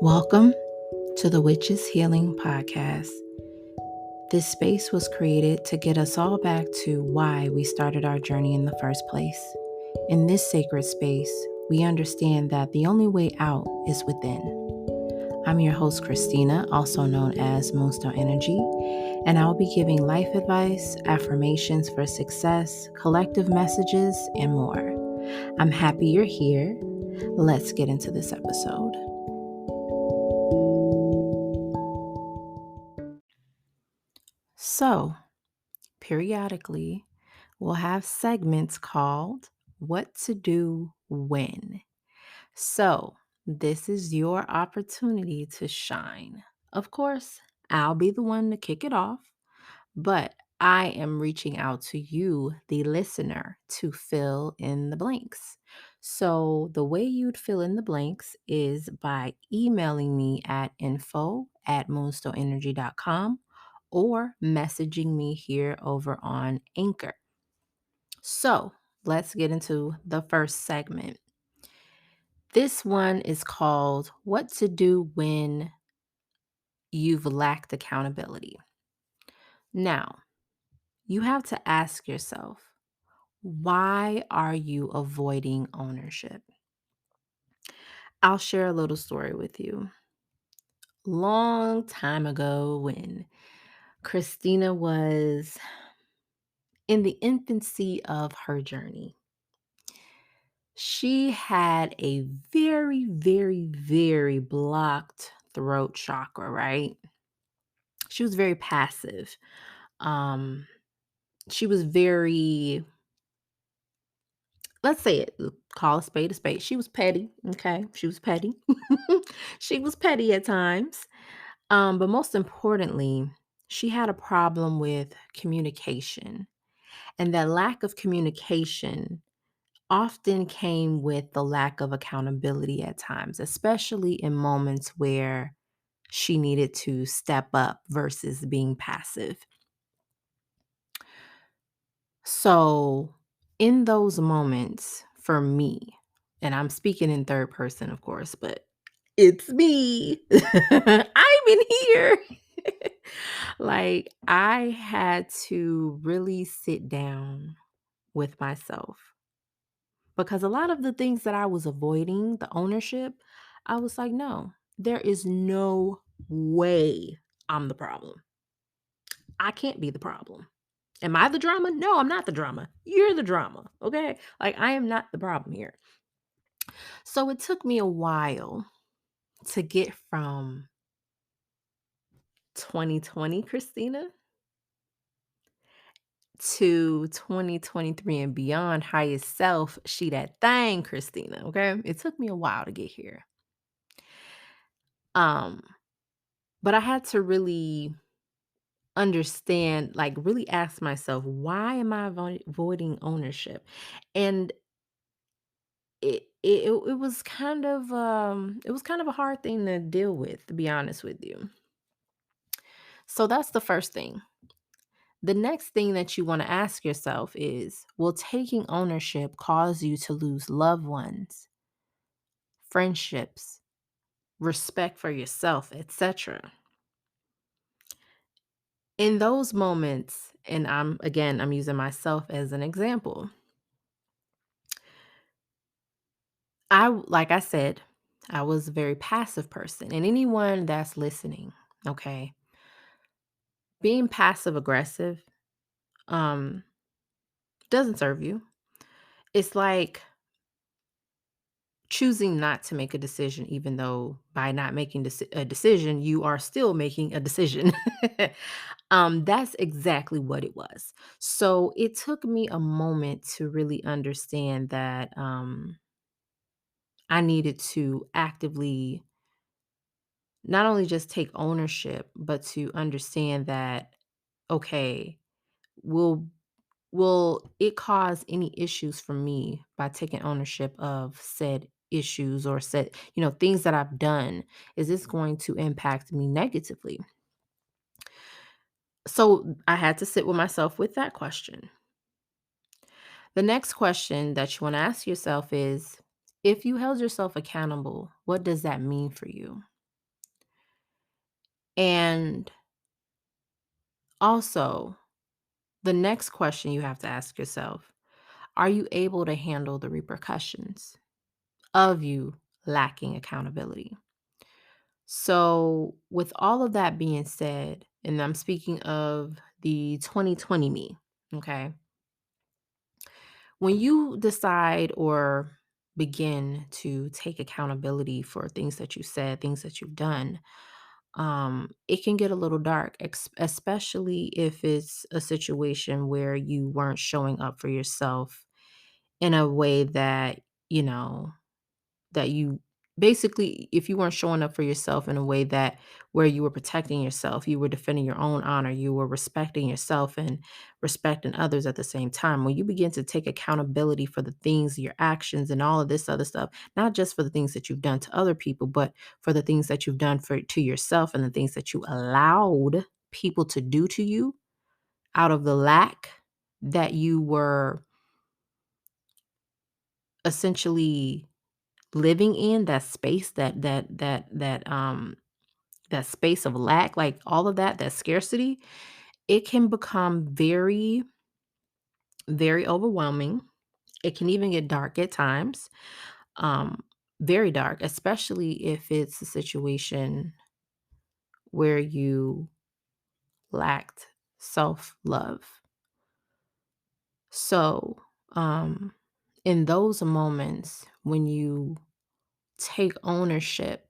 Welcome to the Witches Healing Podcast. This space was created to get us all back to why we started our journey in the first place. In this sacred space, we understand that the only way out is within. I'm your host, Christina, also known as Moonstone Energy, and I'll be giving life advice, affirmations for success, collective messages, and more. I'm happy you're here. Let's get into this episode. So, periodically, we'll have segments called What to Do When. So, this is your opportunity to shine. Of course, I'll be the one to kick it off, but I am reaching out to you, the listener, to fill in the blanks. So, the way you'd fill in the blanks is by emailing me at info@moonstoneenergy.com or messaging me here over on Anchor. So, let's get into the first segment. This one is called What to Do When You've Lacked Accountability. Now, you have to ask yourself, why are you avoiding ownership? I'll share a little story with you. Long time ago, when Christina was in the infancy of her journey, she had a very, very, very blocked throat chakra, right? She was very passive. Um, she was very, let's say it, call a spade a spade. She was petty. Okay. She was petty. She was petty at times. But most importantly, she had a problem with communication. And that lack of communication often came with the lack of accountability at times, especially in moments where she needed to step up versus being passive. So, in those moments, for me, and I'm speaking in third person, of course, but it's me. I'm in here. Like, I had to really sit down with myself because a lot of the things that I was avoiding, the ownership, I was like, no, there is no way I'm the problem. I can't be the problem. Am I the drama? No, I'm not the drama. You're the drama. Okay. Like, I am not the problem here. So it took me a while to get from 2020 Christina to 2023 and beyond, highest self, she that thing Christina. Okay. It took me a while to get here. Um, but I had to really understand, like really ask myself, why am I avoiding ownership? And it was kind of a hard thing to deal with, to be honest with you. So that's the first thing. The next thing that you want to ask yourself is, will taking ownership cause you to lose loved ones, friendships, respect for yourself, etc.? In those moments, and I'm using myself as an example. Like I said, I was a very passive person. And anyone that's listening, okay, being passive aggressive um doesn't serve you. It's like choosing not to make a decision, even though by not making a decision, you are still making a decision. That's exactly what it was. So it took me a moment to really understand that I needed to actively not only just take ownership, but to understand that, okay, will will it cause any issues for me by taking ownership of said issues or said, things that I've done? Is this going to impact me negatively? So I had to sit with myself with that question. The next question that you want to ask yourself is, if you held yourself accountable, what does that mean for you? And also, the next question you have to ask yourself, are you able to handle the repercussions of you lacking accountability? So, with all of that being said, and I'm speaking of the 2020 me, okay? When you decide or begin to take accountability for things that you said, things that you've done, it can get a little dark, especially if it's a situation where you weren't showing up for yourself in a way that, you know, that you basically, if you weren't showing up for yourself in a way that where you were protecting yourself, you were defending your own honor, you were respecting yourself and respecting others at the same time. When you begin to take accountability for the things, your actions, and all of this other stuff, not just for the things that you've done to other people, but for the things that you've done for to yourself and the things that you allowed people to do to you out of the lack that you were essentially living in, that space, that space of lack, like all of that, that scarcity, it can become very, very overwhelming. It can even get dark at times, um, very dark, especially if it's a situation where you lacked self love. So, um, in those moments when you take ownership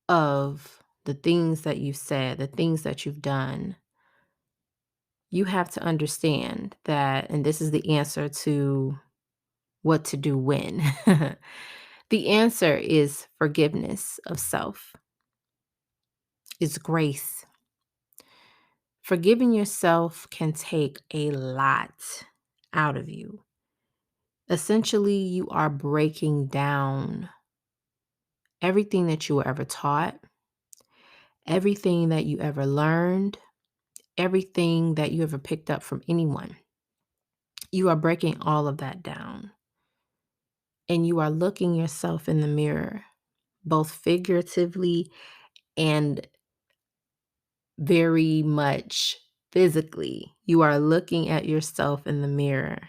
of the things that you've said, the things that you've done, you have to understand that, and this is the answer to what to do when. The answer is forgiveness of self, is grace. Forgiving yourself can take a lot out of you. Essentially, you are breaking down everything that you were ever taught, everything that you ever learned, everything that you ever picked up from anyone. You are breaking all of that down. And you are looking yourself in the mirror, both figuratively and very much physically. You are looking at yourself in the mirror.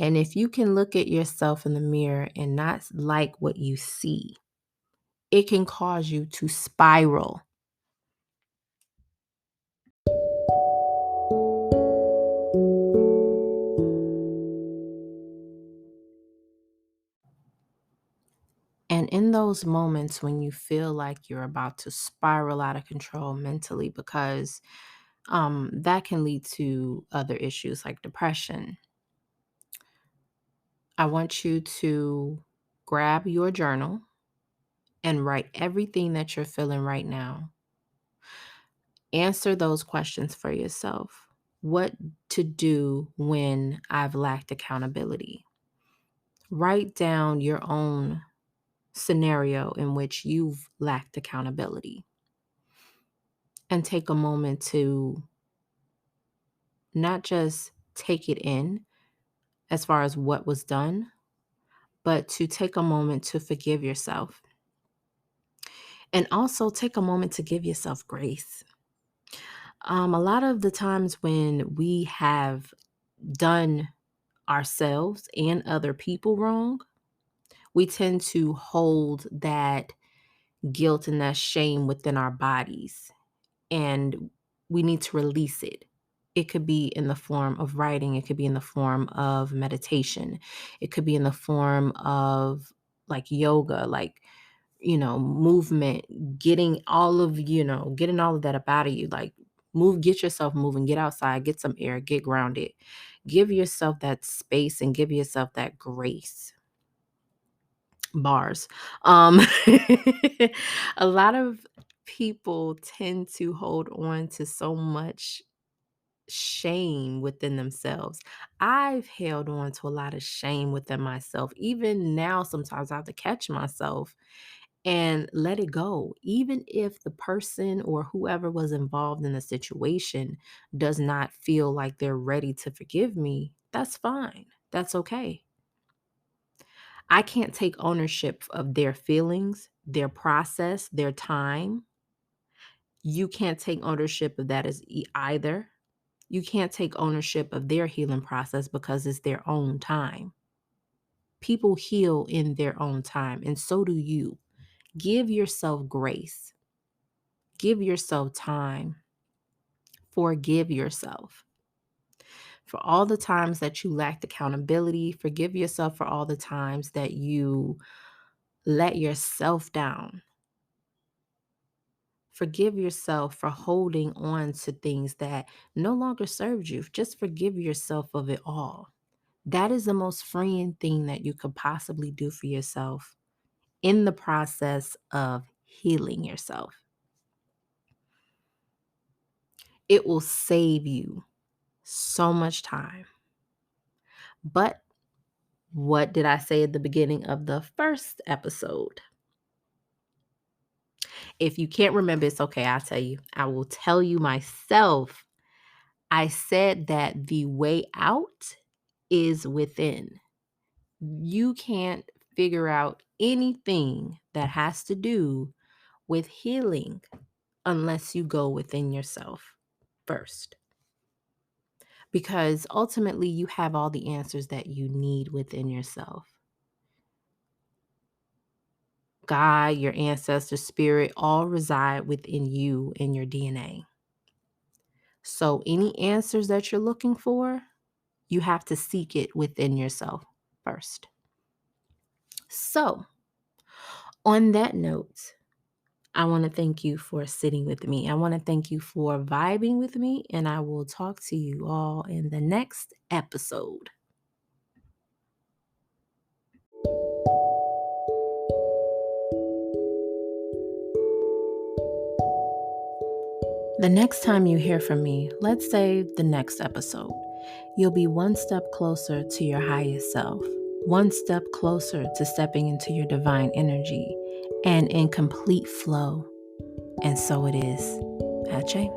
And if you can look at yourself in the mirror and not like what you see, it can cause you to spiral. And in those moments when you feel like you're about to spiral out of control mentally, because that can lead to other issues like depression, I want you to grab your journal and write everything that you're feeling right now. Answer those questions for yourself. What to do when I've lacked accountability? Write down your own scenario in which you've lacked accountability and take a moment to not just take it in as far as what was done, but to take a moment to forgive yourself and also take a moment to give yourself grace. A lot of the times when we have done ourselves and other people wrong, we tend to hold that guilt and that shame within our bodies, and we need to release it. It could be in the form of writing, it could be in the form of meditation, it could be in the form of like yoga, like movement, getting all of that up out of you. Like move, get yourself moving, get outside, get some air, get grounded. Give yourself that space and give yourself that grace. Bars. Um a lot of people tend to hold on to so much shame within themselves. I've held on to a lot of shame within myself. Even now, sometimes I have to catch myself and let it go. Even if the person or whoever was involved in the situation does not feel like they're ready to forgive me, that's fine. That's okay. I can't take ownership of their feelings their process, their time. You can't take ownership of that as either. You can't take ownership of their healing process because it's their own time. People heal in their own time, and so do you. Give yourself grace. Give yourself time. Forgive yourself for all the times that you lacked accountability. Forgive yourself for all the times that you let yourself down. Forgive yourself for holding on to things that no longer served you. Just forgive yourself of it all. That is the most freeing thing that you could possibly do for yourself in the process of healing yourself. It will save you so much time. But what did I say at the beginning of the first episode? If you can't remember, it's okay. I'll tell you. I will tell you myself. I said that the way out is within. You can't figure out anything that has to do with healing unless you go within yourself first. Because ultimately, you have all the answers that you need within yourself. God, your ancestor, spirit, all reside within you and your DNA. So any answers that you're looking for, you have to seek it within yourself first. So on that note, I want to thank you for sitting with me. I want to thank you for vibing with me, and I will talk to you all in the next episode. The next time you hear from me, let's say the next episode, you'll be one step closer to your highest self, one step closer to stepping into your divine energy and in complete flow. And so it is. Ache.